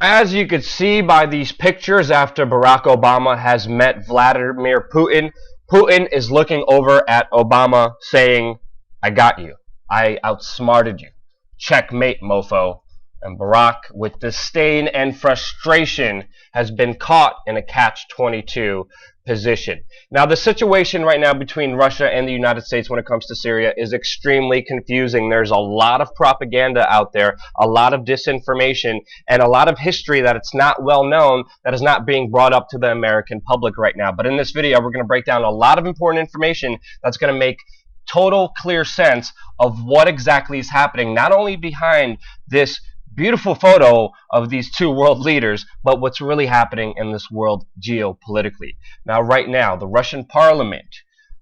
As you could see by these pictures, after Barack Obama has met Vladimir Putin, Putin is looking over at Obama saying, I got you. I outsmarted you. Checkmate, mofo. And Barack, with disdain and frustration, has been caught in a catch-22 position. Now, the situation right now between Russia and the United States when it comes to Syria is extremely confusing. There's a lot of propaganda out there, a lot of disinformation, and a lot of history that it's not well known, that is not being brought up to the American public right now. But in this video, we're going to break down a lot of important information that's going to make total clear sense of what exactly is happening, not only behind this beautiful photo of these two world leaders, but what's really happening in this world geopolitically. Now, right now, the Russian parliament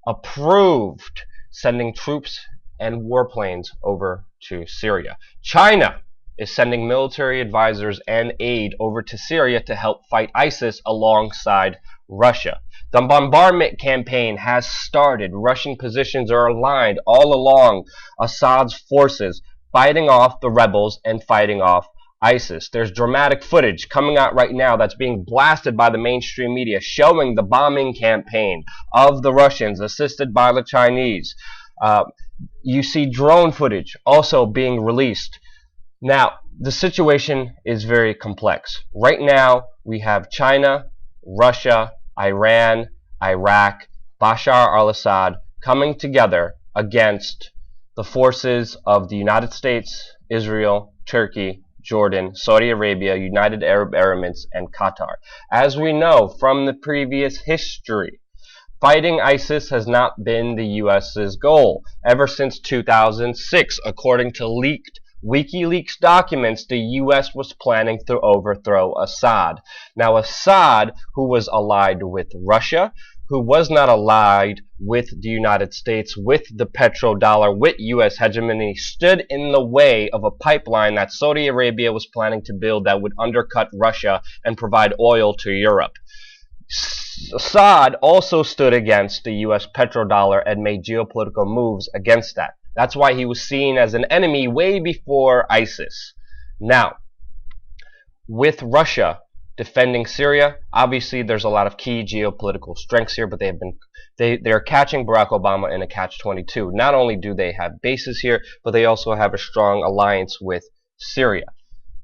approved sending troops and warplanes over to Syria. China is sending military advisors and aid over to Syria to help fight ISIS alongside Russia. The bombardment campaign has started. Russian positions are aligned all along Assad's forces, fighting off the rebels and fighting off ISIS. There's dramatic footage coming out right now that's being blasted by the mainstream media showing the bombing campaign of the Russians assisted by the Chinese. You see drone footage also being released. Now, the situation is very complex. Right now, we have China, Russia, Iran, Iraq, Bashar al-Assad coming together against the forces of the United States, Israel, Turkey, Jordan, Saudi Arabia, United Arab Emirates, and Qatar. As we know from the previous history, fighting ISIS has not been the U.S.'s goal ever since 2006. According to leaked WikiLeaks documents, the U.S. was planning to overthrow Assad. Now, Assad, who was allied with Russia, who was not allied with the United States, with the petrodollar, with U.S. hegemony, stood in the way of a pipeline that Saudi Arabia was planning to build that would undercut Russia and provide oil to Europe. Assad also stood against the U.S. petrodollar and made geopolitical moves against that. That's why he was seen as an enemy way before ISIS. Now, with Russia defending Syria, obviously there's a lot of key geopolitical strengths here, but they're catching Barack Obama in a catch-22. Not only do they have bases here, but they also have a strong alliance with Syria.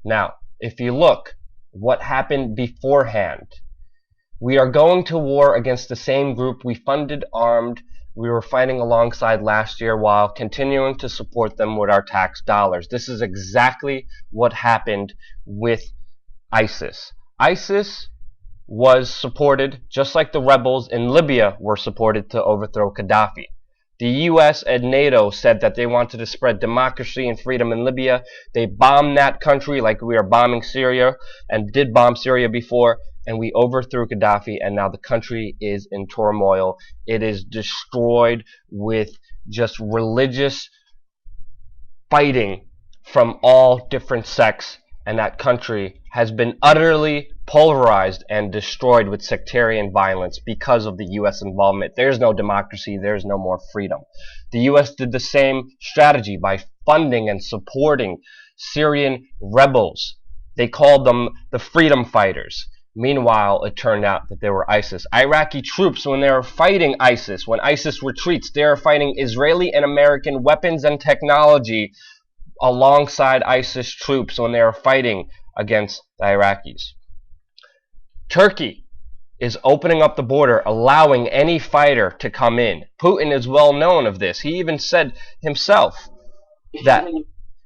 Now, if you look what happened beforehand, we are going to war against the same group we funded, armed, we were fighting alongside last year while continuing to support them with our tax dollars. This is exactly what happened with ISIS. ISIS was supported just like the rebels in Libya were supported to overthrow Gaddafi. The US and NATO said that they wanted to spread democracy and freedom in Libya. They bombed that country like we are bombing Syria, and did bomb Syria before, and we overthrew Gaddafi, and now the country is in turmoil. It is destroyed with just religious fighting from all different sects, and that country has been utterly polarized and destroyed with sectarian violence because of the U.S. involvement. There's no democracy. There's no more freedom. The U.S. did the same strategy by funding and supporting Syrian rebels. They called them the freedom fighters. Meanwhile, it turned out that they were ISIS. Iraqi troops, when they were fighting ISIS, when ISIS retreats, they are fighting Israeli and American weapons and technology alongside ISIS troops when they are fighting against the Iraqis. Turkey is opening up the border, allowing any fighter to come in. Putin is well known of this. He even said himself that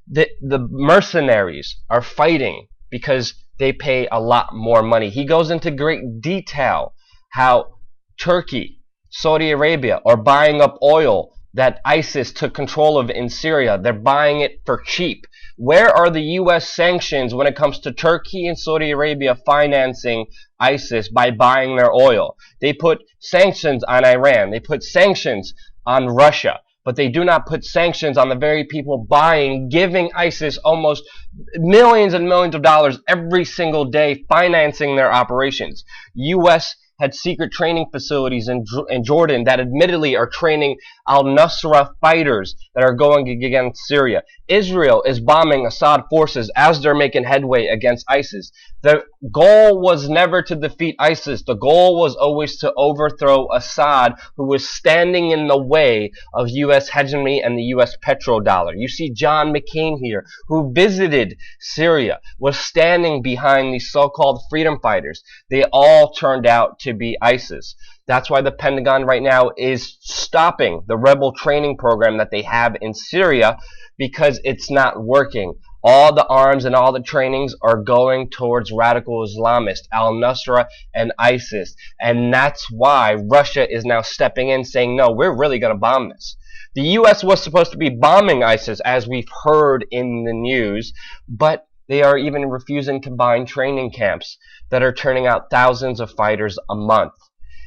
the mercenaries are fighting because they pay a lot more money. He goes into great detail how Turkey, Saudi Arabia are buying up oil that ISIS took control of in Syria. They're buying it for cheap. Where are the U.S. sanctions when it comes to Turkey and Saudi Arabia financing ISIS by buying their oil? They put sanctions on Iran. They put sanctions on Russia. But they do not put sanctions on the very people buying, giving ISIS almost millions and millions of dollars every single day, financing their operations. U.S. had secret training facilities in Jordan that admittedly are training al-Nusra fighters that are going against Syria. Israel is bombing Assad forces as they're making headway against ISIS. The goal was never to defeat ISIS. The goal was always to overthrow Assad, who was standing in the way of U.S. hegemony and the U.S. petrodollar. You see John McCain here, who visited Syria, was standing behind these so-called freedom fighters. They all turned out to be ISIS. That's why the Pentagon right now is stopping the rebel training program that they have in Syria, because it's not working. All the arms and all the trainings are going towards radical Islamists, al-Nusra and ISIS. And that's why Russia is now stepping in saying, no, we're really going to bomb this. The U.S. was supposed to be bombing ISIS, as we've heard in the news, but they are even refusing to combine training camps that are turning out thousands of fighters a month.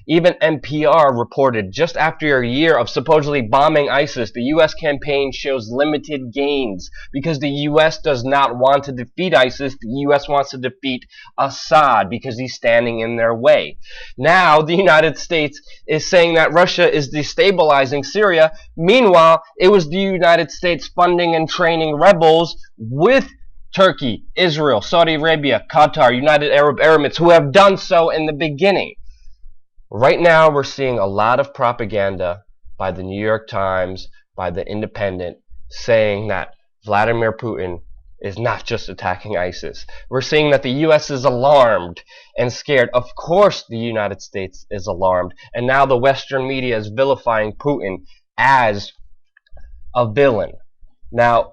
Even NPR reported just after a year of supposedly bombing ISIS, the U.S. campaign shows limited gains because the U.S. does not want to defeat ISIS. The U.S. wants to defeat Assad because he's standing in their way. Now, the United States is saying that Russia is destabilizing Syria. Meanwhile, it was the United States funding and training rebels with Turkey, Israel, Saudi Arabia, Qatar, United Arab Emirates, who have done so in the beginning. Right now, we're seeing a lot of propaganda by the New York Times, by the Independent, saying that Vladimir Putin is not just attacking ISIS. We're seeing that the U.S. is alarmed and scared. Of course, the United States is alarmed. And now the Western media is vilifying Putin as a villain. Now,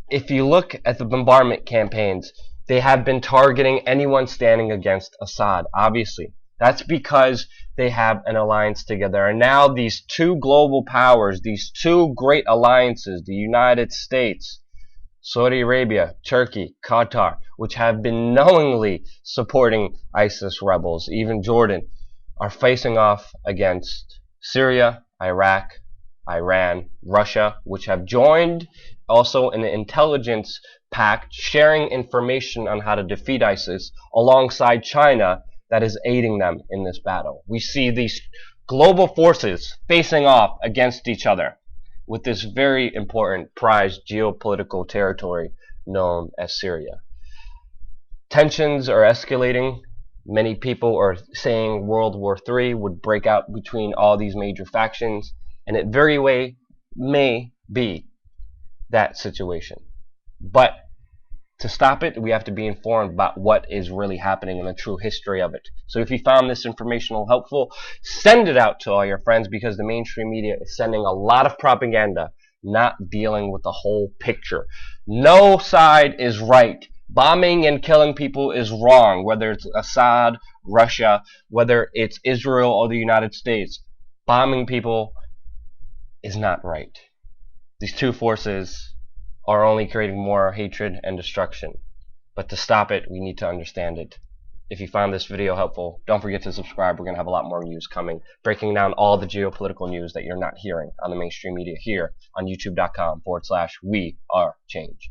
if you look at the bombardment campaigns, they have been targeting anyone standing against Assad, obviously. That's because they have an alliance together. And now these two global powers, these two great alliances, the United States, Saudi Arabia, Turkey, Qatar, which have been knowingly supporting ISIS rebels, even Jordan, are facing off against Syria, Iraq, Iran, Russia, which have joined also in an intelligence pact, sharing information on how to defeat ISIS, alongside China, that is aiding them in this battle. We see these global forces facing off against each other with this very important prized geopolitical territory known as Syria. Tensions are escalating. Many people are saying World War III would break out between all these major factions, and it very well may be that situation. But to stop it, we have to be informed about what is really happening and the true history of it. So if you found this informational helpful, send it out to all your friends, because the mainstream media is sending a lot of propaganda, not dealing with the whole picture. No side is right. Bombing and killing people is wrong, whether it's Assad, Russia, whether it's Israel or the United States. Bombing people is not right. These two forces are only creating more hatred and destruction. But to stop it, we need to understand it. If you found this video helpful, don't forget to subscribe. We're going to have a lot more news coming, breaking down all the geopolitical news that you're not hearing on the mainstream media here on youtube.com/WeAreChange.